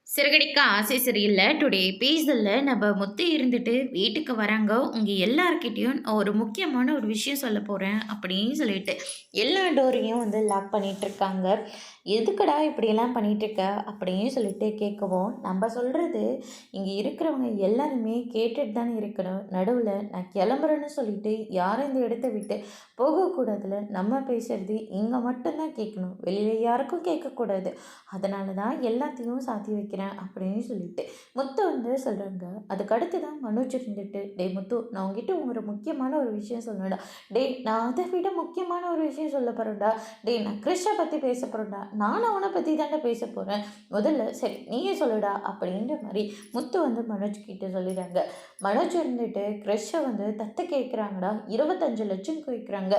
சிறகடிக்க ஆசை சரியில்ல. டுடே எபிசோட்ல நம்ம முத்து இருந்துட்டு வீட்டுக்கு வராங்க. உங்க எல்லார்கிட்டயும் ஒரு முக்கியமான ஒரு விஷயம் சொல்ல போறேன் அப்படின்னு சொல்லிட்டு எல்லா டோரையும் வந்து லாக் பண்ணிட்டு இருக்காங்க. எதுக்குடா இப்படியெல்லாம் பண்ணிட்டு இருக்க அப்படின்னு சொல்லிட்டு கேட்கவும், நம்ம சொல்றது இங்கே இருக்கிறவங்க எல்லாருமே கேட்டுட்டு தானே இருக்கணும். நடுவில் நான் கிளம்புறேன்னு சொல்லிட்டு யாரும் இந்த இடத்த விட்டு போகக்கூடாதுல. நம்ம பேசுறது இங்கே மட்டும்தான் கேட்கணும், வெளியில் யாருக்கும் கேட்கக்கூடாது. அதனால தான் எல்லாத்தையும் சாத்தி வைக்கிறேன் அப்படின்னு சொல்லிட்டு முத்து வந்து சொல்கிறாங்க. அதுக்கு அடுத்து தான் மனோஜ் இருந்துட்டு, டே முத்து, நான் உங்ககிட்ட ஒரு முக்கியமான ஒரு விஷயம் சொல்லணும்டா. டே, நான் அதை விட முக்கியமான ஒரு விஷயம் சொல்ல போகிறேன்டா. டே, நான் கிறிஷை பற்றி பேச போகிறேன்டா. நானும் அவனை பற்றி தாண்டா பேச போகிறேன். முதல்ல சரி நீயே சொல்லுடா அப்படின்ற மாதிரி முத்து வந்து மனோஜ் கிட்ட சொல்லிடுறாங்க. மனோஜ் இருந்துட்டு கிறிஷை வந்து தத்தை கேட்குறாங்கடா. 25 லட்சம் கேட்குறாங்க.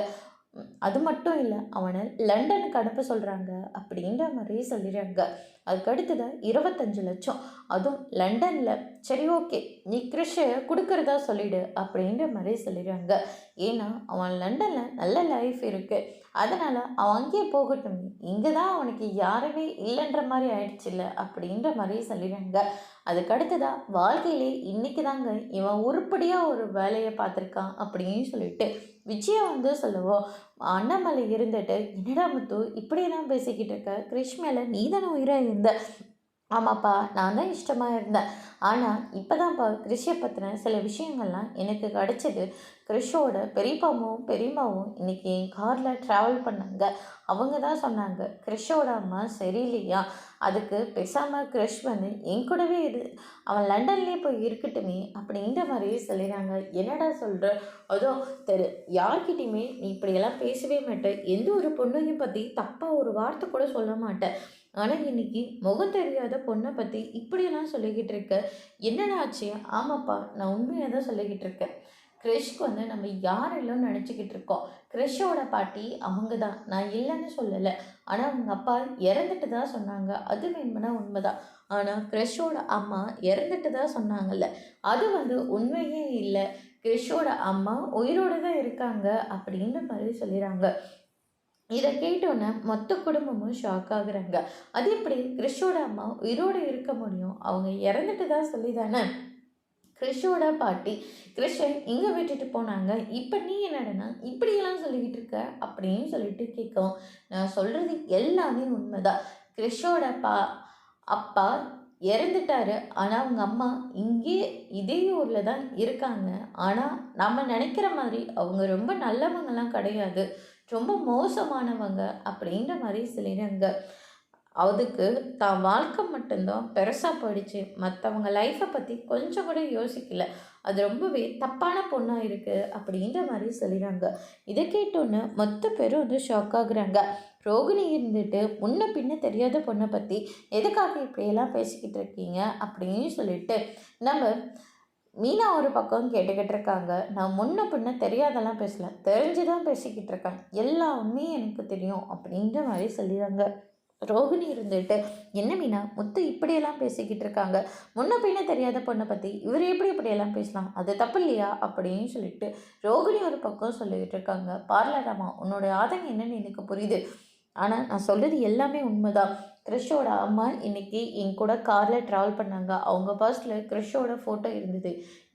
அது மட்டும் இல்லை, அவனை லண்டனுக்கு அனுப்ப சொல்கிறாங்க அப்படின்ற மாதிரி சொல்லிடுறாங்க. அதுக்கு அடுத்தது 25 லட்சம், அதுவும் லண்டனில். சரி ஓகே, நீ கிறிஷை கொடுக்குறதா சொல்லிடு அப்படின்ற மாதிரி சொல்லிடுறாங்க. ஏன்னா அவன் லண்டனில் நல்ல லைஃப் இருக்குது, அதனால் அவன் அங்கேயே போகட்டும். இங்கே தான் அவனுக்கு யாருமே இல்லைன்ற மாதிரி ஆயிடுச்சுல்ல அப்படின்ற மாதிரி சொல்லிடுறாங்க. அதுக்கு அடுத்ததாக வாழ்க்கையிலே இன்றைக்கி தாங்க இவன் உருப்படியாக ஒரு வேலையை பார்த்துருக்கான் அப்படின்னு சொல்லிட்டு விஜயா வந்து சொல்லுவோம். அண்ணாமலை இருந்துட்டு, என்னடா முத்து இப்படியெல்லாம் பேசிக்கிட்டு இருக்க, கிரிஷ் மேலே நீ தானே உயிராக இருந்த. ஆமாப்பா, நான் தான் இஷ்டமாக இருந்தேன். ஆனால் இப்போ தான்ப்பா கிறிஷை பற்றின சில விஷயங்கள்லாம் எனக்கு கிடச்சிது. கிறிஷோட பெரியப்பாவும் பெரியம்மாவும் இன்றைக்கி என் காரில் ட்ராவல் பண்ணாங்க. அவங்க தான் சொன்னாங்க, கிறிஷோட அம்மா சரியில்லையா, அதுக்கு பேசாமல் கிறிஷ் வந்து என் கூடவே அவன் லண்டன்லேயே போய் இருக்கட்டுமே அப்படின்ற மாதிரியே சொல்லிடுறாங்க. என்னடா சொல்கிற, அதுவும் யார்கிட்டையுமே நீ இப்படியெல்லாம் பேசவே மாட்டேன், எந்த ஒரு பொண்ணையும் பற்றி தப்பாக ஒரு வார்த்தை கூட சொல்ல மாட்டேன். ஆனால் இன்னைக்கு முகம் தெரியாத பொண்ணை பற்றி இப்படியெல்லாம் சொல்லிக்கிட்டு இருக்க, என்னடா ஆச்சு? ஆமாப்பா, நான் உண்மையாக தான் சொல்லிக்கிட்டு இருக்கேன். கிறிஷ்க்கு வந்து நம்ம யாரெல்லாம் நினச்சிக்கிட்டு இருக்கோம். கிறிஷோட பாட்டி அவங்க தான், நான் இல்லைன்னு சொல்லலை. ஆனால் அவங்க அப்பா இறந்துட்டு தான் சொன்னாங்க, அது வேணுமென்னா உண்மைதான். ஆனால் கிறிஷோட அம்மா இறந்துட்டு தான் சொன்னாங்கல்ல, அது வந்து உண்மையே இல்லை. கிறிஷோட அம்மா உயிரோடு தான் இருக்காங்க அப்படின்ற மாதிரி சொல்லிடுறாங்க. இதை கேட்டோன்னே மொத்த குடும்பமும் ஷாக் ஆகுறாங்க. அது எப்படி கிறிஷோட அம்மா உயிரோடு இருக்க முடியும், அவங்க இறந்துட்டு தான் சொல்லி தானே கிறிஷோட பாட்டி கிறிஷை இங்கே விட்டுட்டு போனாங்க. இப்போ நீ என்னடனா இப்படியெல்லாம் சொல்லிக்கிட்டு இருக்க அப்படின்னு சொல்லிட்டு கேட்கவும், நான் சொல்கிறது எல்லாமே உண்மைதான். கிறிஷோட அப்பா இறந்துட்டாரு. ஆனால் அவங்க அம்மா இங்கே இதே ஊரில் தான் இருக்காங்க. ஆனால் நம்ம நினைக்கிற மாதிரி அவங்க ரொம்ப நல்லவங்கலாம் கிடையாது, ரொம்ப மோசமானவங்க அப்படின்ற மாதிரி சொல்லிடுறாங்க. அதுக்கு தான் வாழ்க்கை மட்டும்தான் பெருசாக போயிடுச்சு, மற்றவங்க லைஃப்பை பற்றி கொஞ்சம் கூட யோசிக்கல. அது ரொம்பவே தப்பான பொண்ணாக இருக்குது அப்படின்ற மாதிரி சொல்லிடுறாங்க. இதை கேட்டோன்னு மொத்த பேரும் வந்து ஷாக் ஆகுறாங்க. ரோகிணி இருந்துட்டு முன்ன பின்ன தெரியாத பொண்ணை பற்றி எதுக்காக இப்படியெல்லாம் பேசிக்கிட்டு இருக்கீங்க அப்படின்னு சொல்லிட்டு நம்ம மீனா ஒரு பக்கம் கேட்டுக்கிட்டு இருக்காங்க. நான் முன்ன பின்ன தெரியாதெல்லாம் பேசல, தெரிஞ்சுதான் பேசிக்கிட்டு இருக்கேன், எல்லா உண்மையும் எனக்கு தெரியும் அப்படின்ற மாதிரி சொல்லிடுறாங்க. ரோகிணி இருந்துட்டு, என்ன மீனா, முத்து இப்படியெல்லாம் பேசிக்கிட்டு இருக்காங்க, முன்ன பின்ன தெரியாத பொண்ணை பற்றி இவர் எப்படி இப்படியெல்லாம் பேசலாம், அது தப்பு இல்லையா அப்படின்னு சொல்லிட்டு ரோகிணி ஒரு பக்கம் சொல்லிக்கிட்டு இருக்காங்க. பார்லராமா, உன்னோட ஆதங்கம் என்னன்னு எனக்கு புரியுது, ஆனால் நான் சொல்கிறது எல்லாமே உண்மைதான். கிறிஷோட அம்மா இன்றைக்கி என் கூட காரில் ட்ராவல் பண்ணாங்க. அவங்க பர்ஸில் கிறிஷோட ஃபோட்டோ இருந்தது.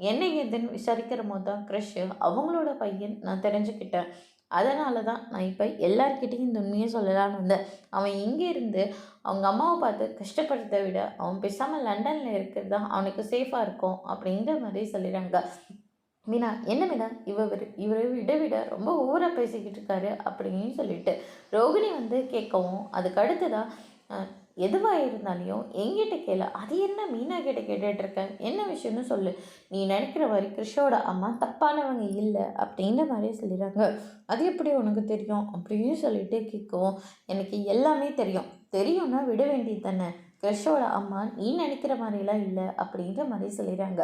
என்ன ஏதுன்னு விசாரிக்கிற போது தான் கிறிஷ் அவங்களோட பையன் நான் தெரிஞ்சுக்கிட்டேன். அதனால தான் நான் இப்போ எல்லார்கிட்டையும் இந்த உண்மையை சொல்லலான்னு வந்தேன். அவன் இங்கே இருந்து அவங்க அம்மாவை பார்த்து கஷ்டப்படுறதை விட அவன் பேசாமல் லண்டனில் இருக்கிறது தான் அவனுக்கு சேஃபாக இருக்கும் அப்படின்ற மாதிரி சொல்லிடுறாங்க. மீனா, என்ன மீனா, இவரை விட ரொம்ப ஓவராக பேசிக்கிட்டு இருக்காரு அப்படின்னு சொல்லிட்டு ரோகிணி வந்து கேட்கவும், அதுக்கு அடுத்ததாக எதுவாக இருந்தாலையும் எங்கிட்ட கேளு, அது என்ன மீனா கிட்ட கேட்டுட்ருக்க, என்ன விஷயம்னு சொல்லு, நீ நினைக்கிற மாதிரி கிறிஷோட அம்மா தப்பானவங்க இல்லை அப்படின்ற மாதிரியே சொல்லிடுறாங்க. அது எப்படி உனக்கு தெரியும் அப்படின்னு சொல்லிட்டு கேட்கவும், எனக்கு எல்லாமே தெரியும்னா விட வேண்டியது தானே, கிறிஷோட அம்மா நீ நினைக்கிற மாதிரிலாம் இல்லை அப்படின்ற மாதிரி சொல்லிடுறாங்க.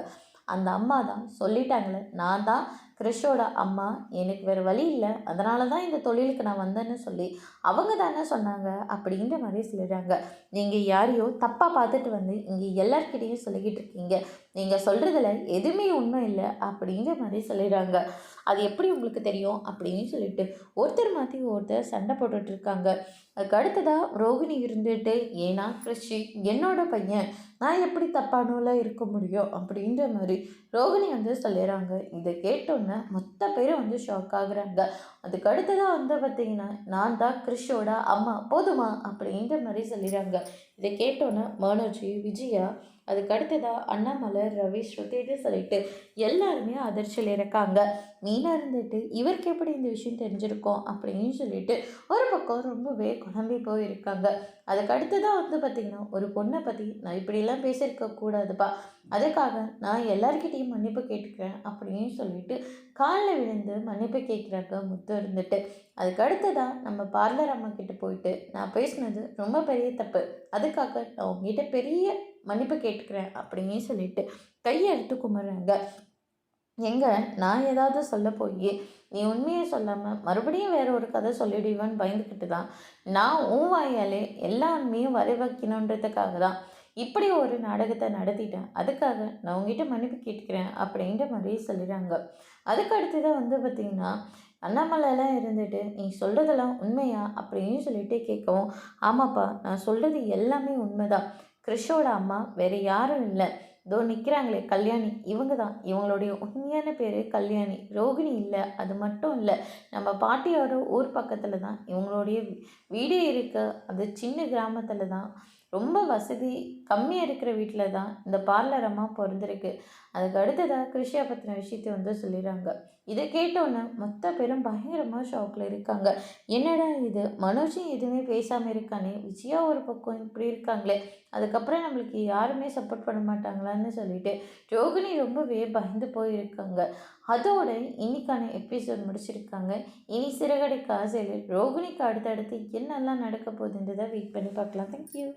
அந்த அம்மா தான் சொல்லிட்டாங்களே, நான் தான் கிறிஷோட அம்மா, எனக்கு வேறு வழி இல்லை, அதனால தான் இந்த தொழிலுக்கு நான் வந்தேன்னு சொல்லி அவங்க தானே சொன்னாங்க அப்படின்ற மாதிரி சொல்லிடுறாங்க. நீங்கள் யாரையோ தப்பாக பார்த்துட்டு வந்து இங்கே எல்லார்கிட்டையும் சொல்லிக்கிட்டு இருக்கீங்க, நீங்கள் சொல்கிறதுல எதுவுமே உண்மை இல்லை அப்படின்ற மாதிரி சொல்லிடுறாங்க. அது எப்படி உங்களுக்கு தெரியும் அப்படின்னு சொல்லிட்டு ஒருத்தர் மாற்றி ஒருத்தர் சண்டை போட்டுட்டு இருக்காங்க. அதுக்கு அடுத்ததாக ரோகிணி இருந்துட்டு, ஏன்னா கிறிஷ் என்னோட பையன், நான் எப்படி தப்பானவளாக இருக்க முடியும் அப்படின்ற மாதிரி ரோகிணி வந்து சொல்லிடுறாங்க. இதை கேட்டோன்னே மொத்த பேரும் வந்து ஷாக் ஆகுறாங்க. அதுக்கு அடுத்ததாக வந்து பார்த்திங்கன்னா, நான் தான் கிறிஷோட அம்மா போதுமா அப்படின்ற மாதிரி சொல்லிடுறாங்க. இதை கேட்டோன்னே மனோஜி, விஜயா, அதுக்கு அடுத்ததாக அண்ணாமலை, ரவி, ஸ்ருதின்னு சொல்லிட்டு எல்லாருமே அதிர்ச்சியில் இருக்காங்க. மீனாக இருந்துட்டு இவருக்கு எப்படி இந்த விஷயம் தெரிஞ்சிருக்கோம் அப்படின்னு சொல்லிட்டு ஒரு பக்கம் ரொம்பவே குழம்பி போயிருக்காங்க. அதுக்கு அடுத்ததாக வந்து பார்த்திங்கன்னா, ஒரு பொண்ணை பற்றி நான் இப்படிலாம் பேசியிருக்க கூடாதுப்பா, அதுக்காக நான் எல்லாருக்கிட்டையும் மன்னிப்பு கேட்டுக்கிறேன் அப்படின்னு சொல்லிட்டு காலில் விழுந்து மன்னிப்பு கேட்குறாங்க முத்து இருந்துட்டு. அதுக்கு அடுத்ததாக நம்ம பார்லர் அம்மா கிட்ட போயிட்டு, நான் பேசினது ரொம்ப பெரிய தப்பு, அதுக்காக நான் உங்ககிட்ட பெரிய மன்னிப்பு கேட்டுக்கிறேன் அப்படின்னு சொல்லிட்டு கையை எடுத்து கும்பிட்றாங்க. எங்க நான் ஏதாவது சொல்ல போய் நீ உண்மையை சொல்லாமல் மறுபடியும் வேற ஒரு கதை சொல்லிடுவேன்னு பயந்துக்கிட்டு தான் நான் உன் வாயாலே எல்லா உண்மையும் வர வைக்கணுன்றதுக்காக தான் இப்படி ஒரு நாடகத்தை நடத்திட்டேன். அதுக்காக நான் உங்ககிட்ட மன்னிப்பு கேட்கிறேன் அப்படின்ற மாதிரி சொல்லிடுறாங்க. அதுக்கு அடுத்ததான் வந்து பார்த்திங்கன்னா, அண்ணாமலைலாம் இருந்துட்டு நீ சொல்கிறதெல்லாம் உண்மையா அப்படின்னு சொல்லிட்டு கேட்கவும், ஆமாப்பா நான் சொல்கிறது எல்லாமே உண்மைதான். கிறிஷோட அம்மா வேறு யாரும் இல்லை, இதோ நிற்கிறாங்களே கல்யாணி, இவங்க தான். இவங்களுடைய உண்மையான பேர் கல்யாணி, ரோகிணி இல்லை. அது மட்டும் இல்லை, நம்ம பாட்டியோட ஊர் பக்கத்தில் தான் இவங்களுடைய வீடே இருக்க. அது சின்ன கிராமத்தில் தான், ரொம்ப வசதி கம்மியாக இருக்கிற வீட்டில் தான் இந்த பார்லர் அம்மா பிறந்திருக்கு. அதுக்கு அடுத்ததாக கிருஷியா பற்றின விஷயத்தை வந்து சொல்லிடுறாங்க. இதை கேட்டோன்னே மொத்த பேரும் பயங்கரமாக ஷாக்கில் இருக்காங்க. என்னடா இது, மனோஜும் எதுவுமே பேசாமல் இருக்கானே, விஜயா ஒரு பக்கம் இப்படி இருக்காங்களே, அதுக்கப்புறம் நம்மளுக்கு யாருமே சப்போர்ட் பண்ண மாட்டாங்களான்னு சொல்லிட்டு ரோகிணி ரொம்பவே பயந்து போயிருக்காங்க. அதோட இன்னைக்கான எபிசோட் முடிச்சிருக்காங்க. இனி சிறகடை காசையில் ரோகிணிக்கு அடுத்தடுத்து என்னெல்லாம் நடக்க போகுதுன்றதை வெயிட் பண்ணி பார்க்கலாம். தேங்க்யூ.